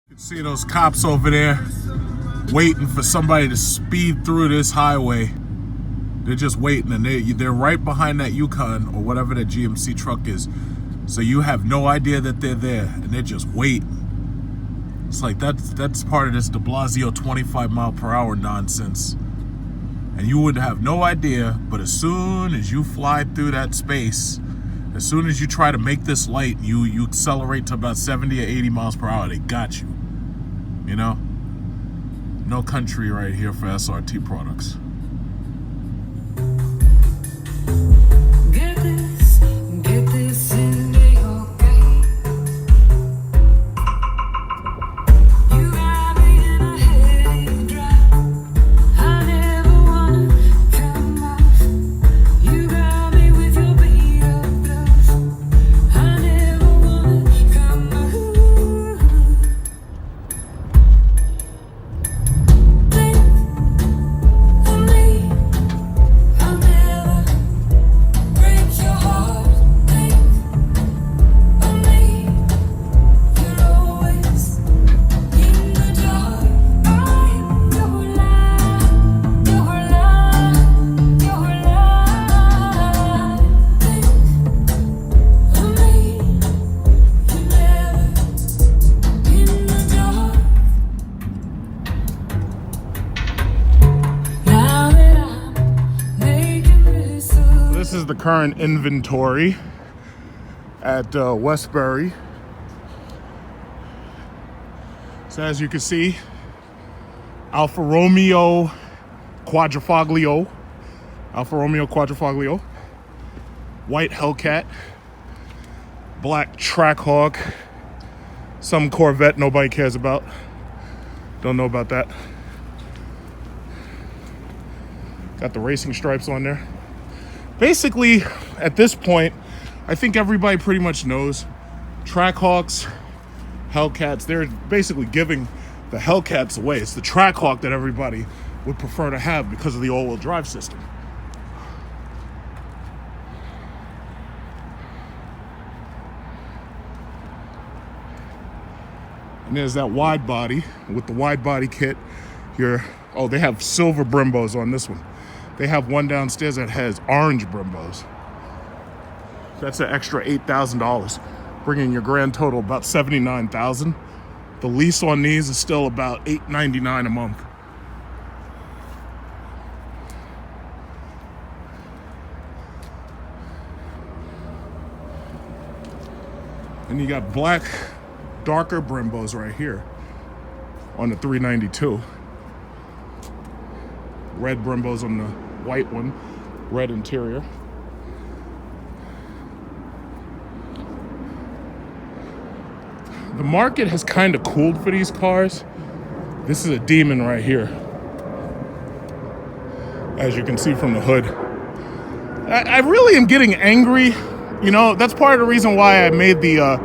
You can see those cops over there waiting for somebody to speed through this highway. They're just waiting, and they're right behind that Yukon or whatever that GMC truck is. So you have no idea that they're there, and they're just waiting. It's like that's part of this de Blasio 25-mile-per-hour nonsense. And you would have no idea, but as soon as you fly through that space, as soon as you try to make this light, you accelerate to about 70 or 80 miles per hour, they got you. You know? No country right here for SRT products. Get this into your game. You got me in a heady drive. I never wanna come off. You got me with your beat up bluff. I never wanna come off. This is the current inventory at Westbury. So as you can see, Alfa Romeo Quadrifoglio, white Hellcat, black Trackhawk, some Corvette nobody cares about. Don't know about that. Got the racing stripes on there. Basically, at this point, I think everybody pretty much knows Trackhawks, Hellcats, they're basically giving the Hellcats away. It's the Trackhawk that everybody would prefer to have because of the all-wheel drive system. And there's that wide body. With the wide body kit here, oh, they have silver Brimbos on this one. They have one downstairs that has orange Brimbos. That's an extra $8,000, bringing your grand total about $79,000. The lease on these is still about $899 a month. And you got black, darker Brimbos right here on the 392. Red Brimbos on the white one, red interior. The market has kind of cooled for these cars. This is a demon right here, as you can see from the hood. I really am getting angry. You know, that's part of the reason why I made the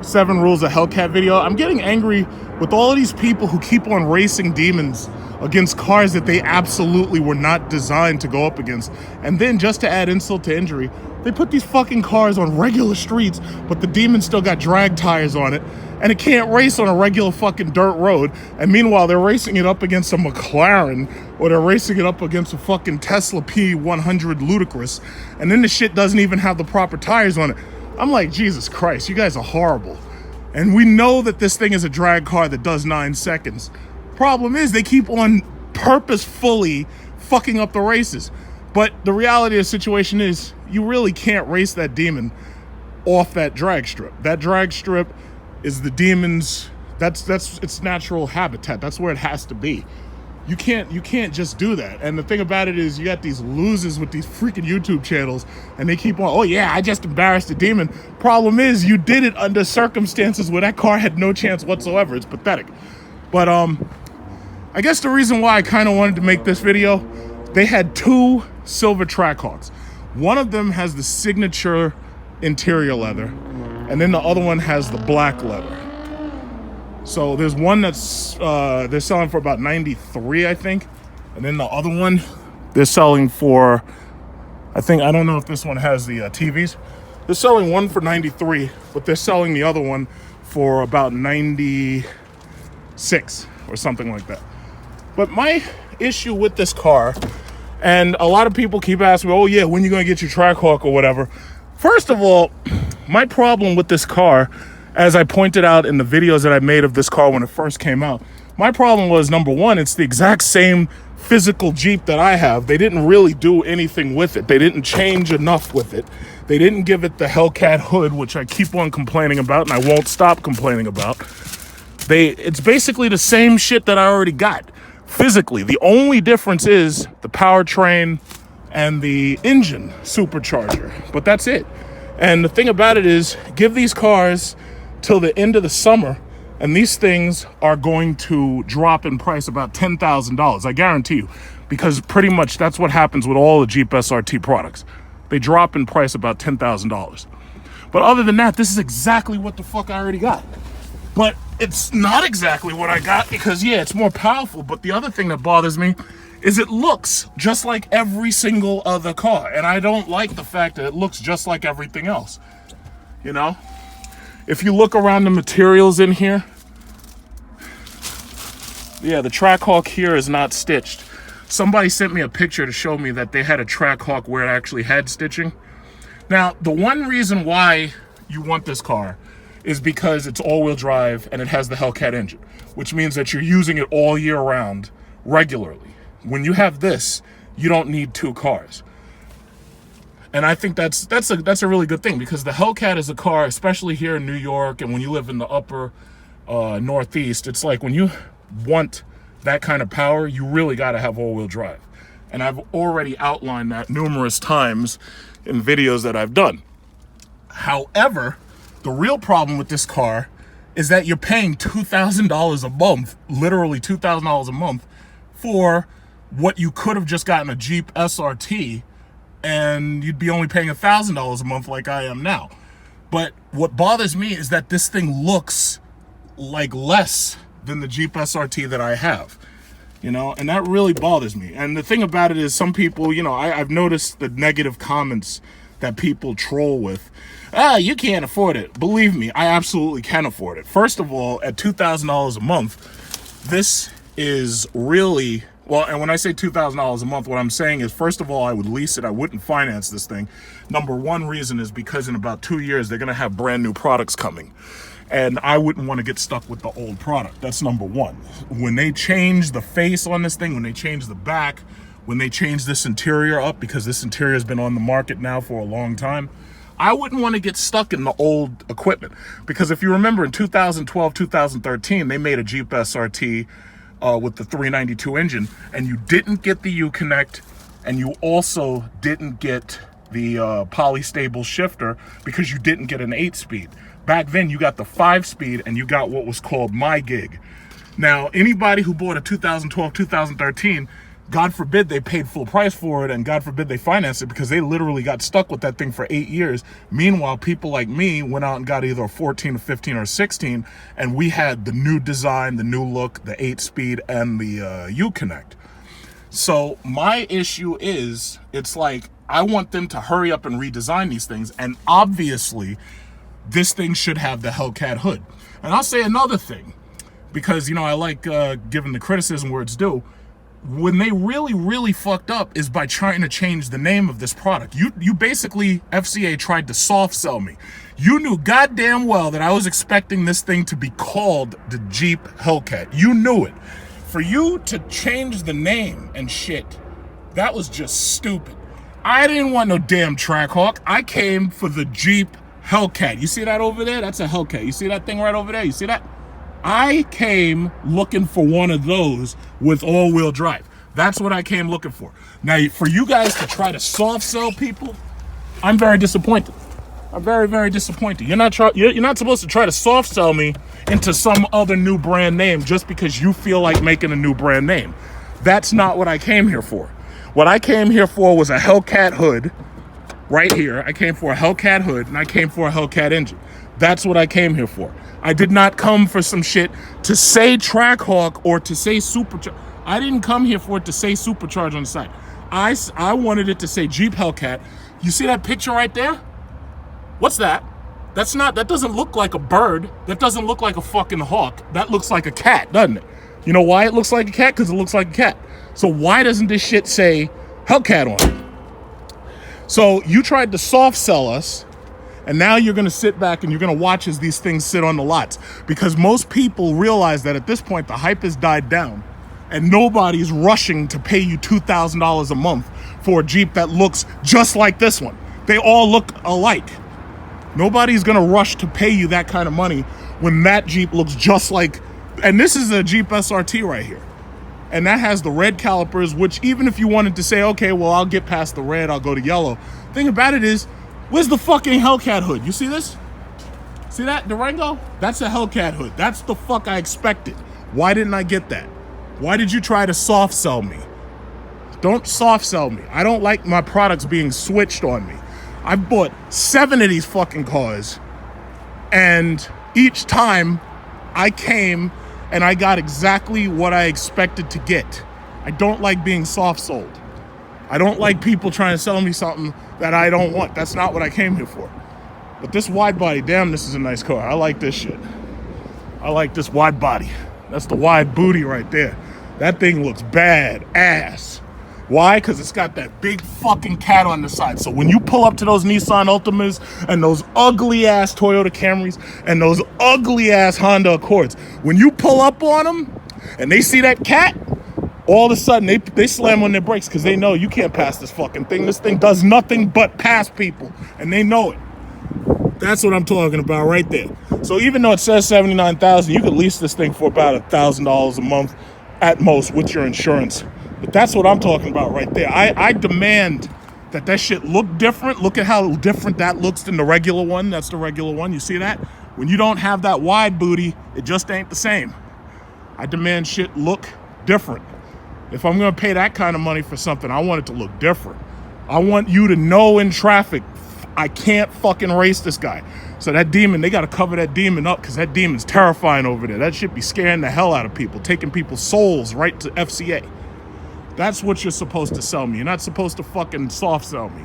7 Rules of Hellcat video. I'm getting angry with all of these people who keep on racing demons against cars that they absolutely were not designed to go up against. And then, just to add insult to injury, they put these fucking cars on regular streets, but the demon still got drag tires on it, and it can't race on a regular fucking dirt road. And meanwhile, they're racing it up against a McLaren, or they're racing it up against a fucking Tesla P100 Ludicrous, and then the shit doesn't even have the proper tires on it. I'm like, Jesus Christ, you guys are horrible. And we know that this thing is a drag car that does 9 seconds. Problem is, they keep on purposefully fucking up the races. But the reality of the situation is, you really can't race that demon off that drag strip. That drag strip is the demon's, that's its natural habitat. That's where it has to be. You can't just do that. And the thing about it is, you got these losers with these freaking YouTube channels, and they keep on, oh yeah, I just embarrassed the demon. Problem is, you did it under circumstances where that car had no chance whatsoever. It's pathetic. But I guess the reason why I kind of wanted to make this video, they had 2 silver Trackhawks. One of them has the signature interior leather, and then the other one has the black leather. So there's one that's they're selling for about $93, I think, and then the other one they're selling for, I don't know if this one has the TVs. They're selling one for $93, but they're selling the other one for about $90. 6 or something like that. But my issue with this car, and a lot of people keep asking me, oh yeah, when you gonna get your Trackhawk or whatever. First of all, my problem with this car, as I pointed out in the videos that I made of this car when it first came out, my problem was, number one, it's the exact same physical Jeep that I have. They didn't really do anything with it. They didn't change enough with it. They didn't give it the Hellcat hood, which I keep on complaining about, and I won't stop complaining about. It's basically the same shit that I already got physically. The only difference is the powertrain and the engine supercharger, but that's it. And the thing about it is, give these cars till the end of the summer, and these things are going to drop in price about $10,000. I guarantee you, because pretty much that's what happens with all the Jeep SRT products. They drop in price about $10,000. But other than that, this is exactly what the fuck I already got. But it's not exactly what I got because, yeah, it's more powerful. But the other thing that bothers me is it looks just like every single other car. And I don't like the fact that it looks just like everything else. You know? If you look around the materials in here, yeah, the Trackhawk here is not stitched. Somebody sent me a picture to show me that they had a Trackhawk where it actually had stitching. Now, the one reason why you want this car is because it's all-wheel drive and it has the Hellcat engine, which means that you're using it all year round regularly. When you have this, you don't need 2 cars. And I think that's a really good thing, because the Hellcat is a car, especially here in New York and when you live in the upper Northeast, it's like when you want that kind of power, you really got to have all-wheel drive. And I've already outlined that numerous times in videos that I've done. However, the real problem with this car is that you're paying $2,000 a month, literally $2,000 a month, for what you could have just gotten a Jeep SRT, and you'd be only paying $1,000 a month like I am now. But what bothers me is that this thing looks like less than the Jeep SRT that I have, you know, and that really bothers me. And the thing about it is, some people, you know, I've noticed the negative comments that people troll with. You can't afford it. Believe me, I absolutely can afford it. First of all, at $2,000 a month, this is really, well, and when I say $2,000 a month, what I'm saying is, first of all, I would lease it. I wouldn't finance this thing. Number one reason is because in about 2 years, they're going to have brand new products coming. And I wouldn't want to get stuck with the old product. That's number one. When they change the face on this thing, when they change the back, when they change this interior up, because this interior has been on the market now for a long time, I wouldn't want to get stuck in the old equipment. Because if you remember, in 2012, 2013, they made a Jeep SRT with the 392 engine, and you didn't get the U-Connect, and you also didn't get the polystable shifter because you didn't get an 8-speed. Back then, you got the 5-speed, and you got what was called My Gig. Now, anybody who bought a 2012, 2013, God forbid they paid full price for it, and God forbid they financed it, because they literally got stuck with that thing for 8 years. Meanwhile, people like me went out and got either a 14, a 15, or a 16, and we had the new design, the new look, the 8-speed, and the U-Connect. So my issue is, it's like, I want them to hurry up and redesign these things, and obviously, this thing should have the Hellcat hood. And I'll say another thing, because, you know, I like giving the criticism where it's due. When they really fucked up is by trying to change the name of this product. You basically, FCA tried to soft sell me. You knew goddamn well that I was expecting this thing to be called the Jeep Hellcat. You knew it. For you to change the name and shit, that was just stupid. I didn't want no damn Trackhawk. I came for the Jeep Hellcat. You see that over there? That's a Hellcat. You see that thing right over there? You see that? I came looking for one of those with all-wheel drive. That's what I came looking for. Now, for you guys to try to soft sell people, I'm very disappointed. I'm very disappointed. You're not supposed to try to soft sell me into some other new brand name just because you feel like making a new brand name. That's not what I came here for. What I came here for was a Hellcat hood. Right here, I came for a Hellcat hood, and I came for a Hellcat engine. That's what I came here for. I did not come for some shit to say Trackhawk or to say Supercharge. I didn't come here for it to say Supercharge on the side. I wanted it to say Jeep Hellcat. You see that picture right there? What's that? That doesn't look like a bird. That doesn't look like a fucking hawk. That looks like a cat, doesn't it? You know why it looks like a cat? Because it looks like a cat. So why doesn't this shit say Hellcat on it? So you tried to soft sell us, and now you're gonna sit back and you're gonna watch as these things sit on the lots. Because most people realize that at this point, the hype has died down, and nobody's rushing to pay you $2,000 a month for a Jeep that looks just like this one. They all look alike. Nobody's gonna rush to pay you that kind of money when that Jeep looks just like, and this is a Jeep SRT right here. And that has the red calipers, which even if you wanted to say, okay, well, I'll get past the red, I'll go to yellow. Thing about it is, where's the fucking Hellcat hood? You see this? See that, Durango? That's a Hellcat hood. That's the fuck I expected. Why didn't I get that? Why did you try to soft sell me? Don't soft sell me. I don't like my products being switched on me. I've bought 7 of these fucking cars, and each time I came and I got exactly what I expected to get. I don't like being soft sold. I don't like people trying to sell me something that I don't want. That's not what I came here for. But this wide body, damn, this is a nice car. I like this shit. I like this wide body. That's the wide booty right there. That thing looks bad ass. Why? Because it's got that big fucking cat on the side. So when you pull up to those Nissan Altimas and those ugly ass Toyota Camrys and those ugly ass Honda Accords, when you pull up on them and they see that cat, all of a sudden they slam on their brakes because they know you can't pass this fucking thing. This thing does nothing but pass people, and they know it. That's what I'm talking about right there. So even though it says $79,000, you could lease this thing for about $1,000 a month at most with your insurance. But that's what I'm talking about right there. I demand that shit look different. Look at how different that looks than the regular one. That's the regular one. You see that? When you don't have that wide booty, it just ain't the same. I demand shit look different. If I'm gonna pay that kind of money for something, I want it to look different. I want you to know in traffic, I can't fucking race this guy. So that demon, they gotta cover that demon up because that demon's terrifying over there. That shit be scaring the hell out of people, taking people's souls right to FCA. That's what you're supposed to sell me. You're not supposed to fucking soft sell me.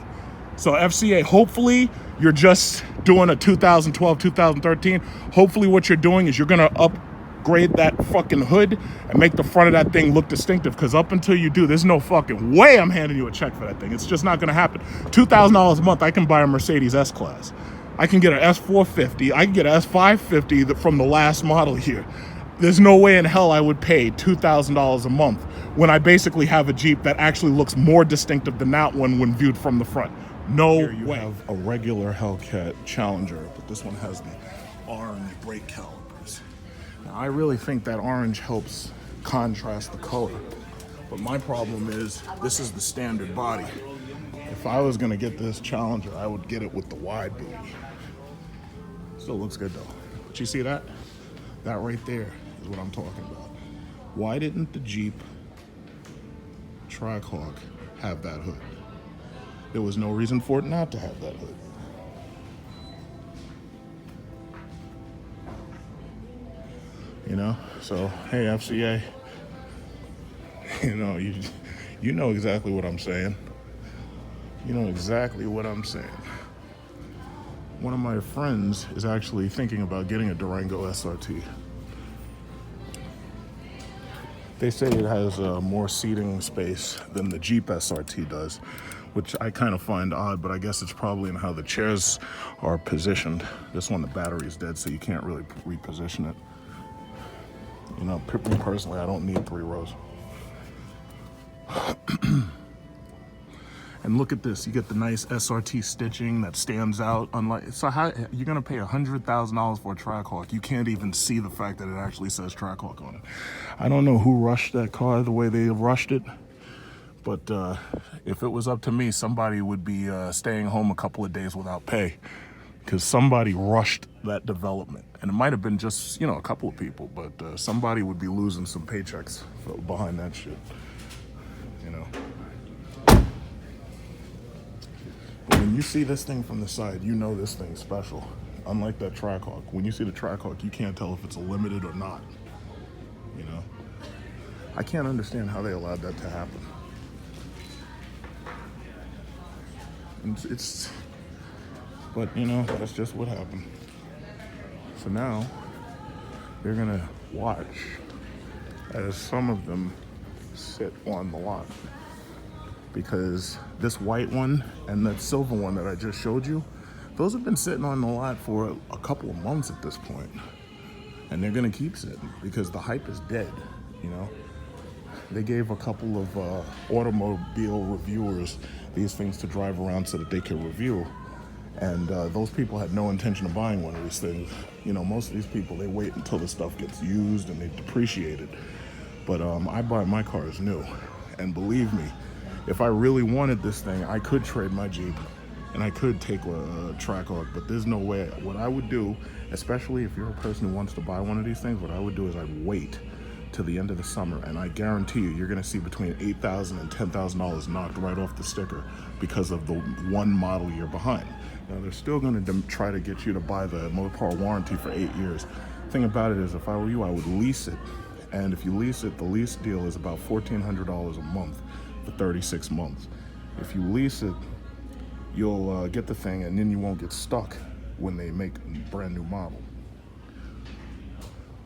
So FCA, hopefully you're just doing a 2012, 2013. Hopefully what you're doing is you're gonna upgrade that fucking hood and make the front of that thing look distinctive, because up until you do, there's no fucking way I'm handing you a check for that thing. It's just not gonna happen. $2,000 a month, I can buy a Mercedes S-Class. I can get an S450. I can get an S550 from the last model here. There's no way in hell I would pay $2,000 a month when I basically have a Jeep that actually looks more distinctive than that one when viewed from the front. No way. Here you have a regular Hellcat Challenger, but this one has the orange brake calipers. Now, I really think that orange helps contrast the color, but my problem is this is the standard body. If I was gonna get this Challenger, I would get it with the wide booty. Still looks good though. But you see that? That right there is what I'm talking about. Why didn't the Jeep Trackhawk have that hood? There was no reason for it not to have that hood. You know, so hey FCA, you know exactly what I'm saying. You know exactly what I'm saying. One of my friends is actually thinking about getting a Durango SRT. They say it has more seating space than the Jeep SRT does, which I kind of find odd, but I guess it's probably in how the chairs are positioned. This one, the battery is dead, so you can't really reposition it. You know, me personally, I don't need 3 rows. And look at this, you get the nice SRT stitching that stands out. So how you're gonna pay $100,000 for a Trackhawk? You can't even see the fact that it actually says Trackhawk on it. I don't know who rushed that car the way they rushed it, but if it was up to me, somebody would be staying home a couple of days without pay, because somebody rushed that development. And it might have been just, a couple of people, but somebody would be losing some paychecks behind that shit, But when you see this thing from the side, you know this thing's special. Unlike that Trackhawk. When you see the Trackhawk, you can't tell if it's a limited or not. I can't understand how they allowed that to happen. But that's just what happened. So now you're gonna watch as some of them sit on the lot, because this white one and that silver one that I just showed you, those have been sitting on the lot for a couple of months at this point, and they're gonna keep sitting because the hype is dead. You know, they gave a couple of automobile reviewers these things to drive around so that they could review, and those people had no intention of buying one of these things. You know, most of these people, they wait until the stuff gets used and they depreciate it. But I buy my cars new, and believe me, if I really wanted this thing, I could trade my Jeep and I could take a Trackhawk, but there's no way. What I would do, especially if you're a person who wants to buy one of these things, what I would do is I'd wait till the end of the summer, and I guarantee you're gonna see between $8,000 and $10,000 knocked right off the sticker because of the one model you're behind. Now, they're still gonna try to get you to buy the Mopar warranty for 8 years. Thing about it is, if I were you, I would lease it. And if you lease it, the lease deal is about $1,400 a month for 36 months. If you lease it, you'll get the thing, and then you won't get stuck when they make a brand new model.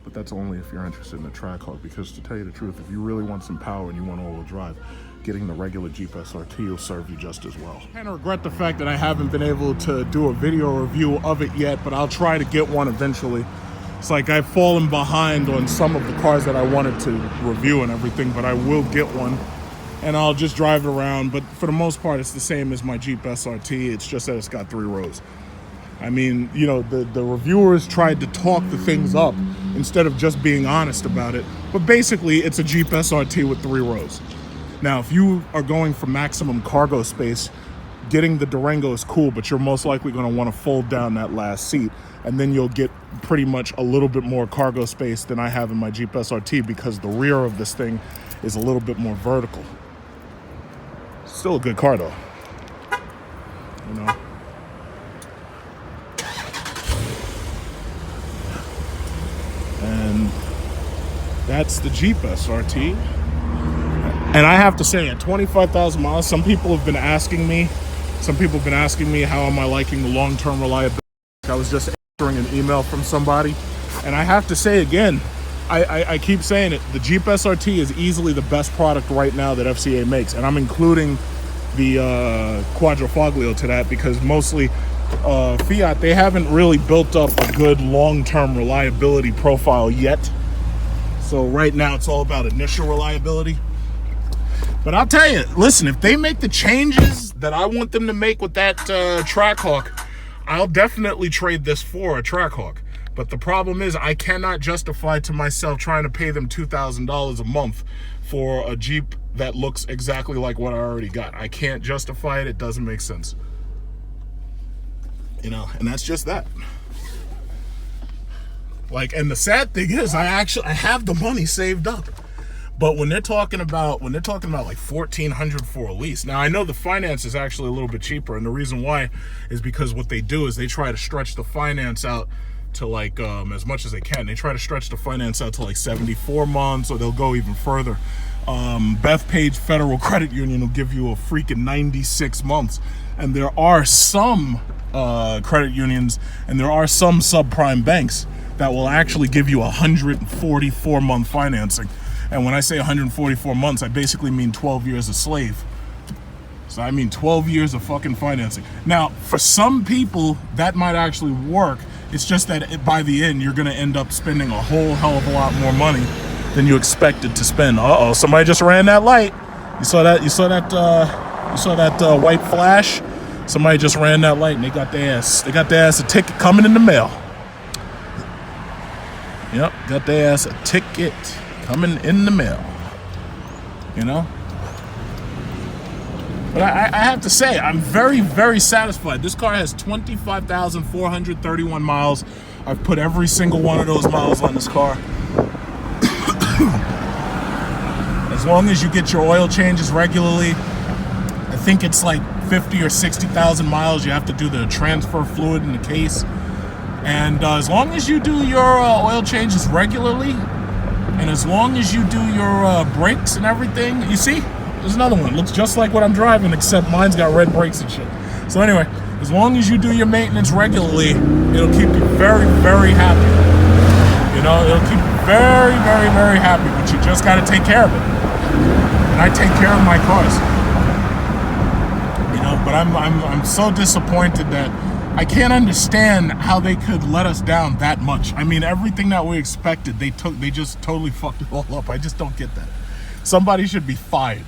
But that's only if you're interested in the Trackhawk, because to tell you the truth, if you really want some power and you want all-wheel drive, getting the regular Jeep SRT will serve you just as well. I kind of regret the fact that I haven't been able to do a video review of it yet, but I'll try to get one eventually. It's like I've fallen behind on some of the cars that I wanted to review and everything, but I will get one and I'll just drive it around. But for the most part, it's the same as my Jeep SRT. It's just that it's got 3 rows. I mean, you know, the reviewers tried to talk the things up instead of just being honest about it. But basically, it's a Jeep SRT with 3 rows. Now, if you are going for maximum cargo space, getting the Durango is cool, but you're most likely going to want to fold down that last seat, and then you'll get pretty much a little bit more cargo space than I have in my Jeep SRT, because the rear of this thing is a little bit more vertical. Still a good car though, you know. And that's the Jeep SRT. And I have to say, at 25,000 miles, some people have been asking me how am I liking the long-term reliability. I was just answering an email from somebody, and I have to say again, I keep saying it, the Jeep SRT is easily the best product right now that FCA makes, and I'm including the Quadrifoglio to that, because mostly Fiat, they haven't really built up a good long-term reliability profile yet. So right now it's all about initial reliability. But I'll tell you, listen, if they make the changes that I want them to make with that Trackhawk, I'll definitely trade this for a Trackhawk. But the problem is, I cannot justify to myself trying to pay them $2,000 a month for a Jeep that looks exactly like what I already got. I can't justify it. It doesn't make sense. You know, and that's just that. Like, and the sad thing is, I have the money saved up. But when they're talking about like $1,400 for a lease, now I know the finance is actually a little bit cheaper, and the reason why is because what they do is they try to stretch the finance out to like as much as they can. They try to stretch the finance out to like 74 months, or they'll go even further. Bethpage Federal Credit Union will give you a freaking 96 months, and there are some credit unions and there are some subprime banks that will actually give you 144-month financing. And when I say 144 months, I basically mean 12 years a slave. So I mean 12 years of fucking financing. Now, for some people, that might actually work. It's just that by the end, you're gonna end up spending a whole hell of a lot more money than you expected to spend. Uh-oh, somebody just ran that light. You saw that white flash? Somebody just ran that light and they got their ass a ticket coming in the mail. Yep, got their ass a ticket coming in the mail, you know? But I have to say, I'm very, very satisfied. This car has 25,431 miles. I've put every single one of those miles on this car. As long as you get your oil changes regularly, I think it's like 50 or 60,000 miles. You have to do the transfer fluid in the case. And as long as you do your oil changes regularly, and as long as you do your brakes and everything, you see, there's another one. Looks just like what I'm driving, except mine's got red brakes and shit. So anyway, As long as you do your maintenance regularly, it'll keep you very, very happy. You know, it'll keep you very, very, very happy, but you just got to take care of it. And I take care of my cars. You know, but I'm so disappointed that I can't understand how they could let us down that much. I mean, everything that we expected, they just totally fucked it all up. I just don't get that. Somebody should be fired.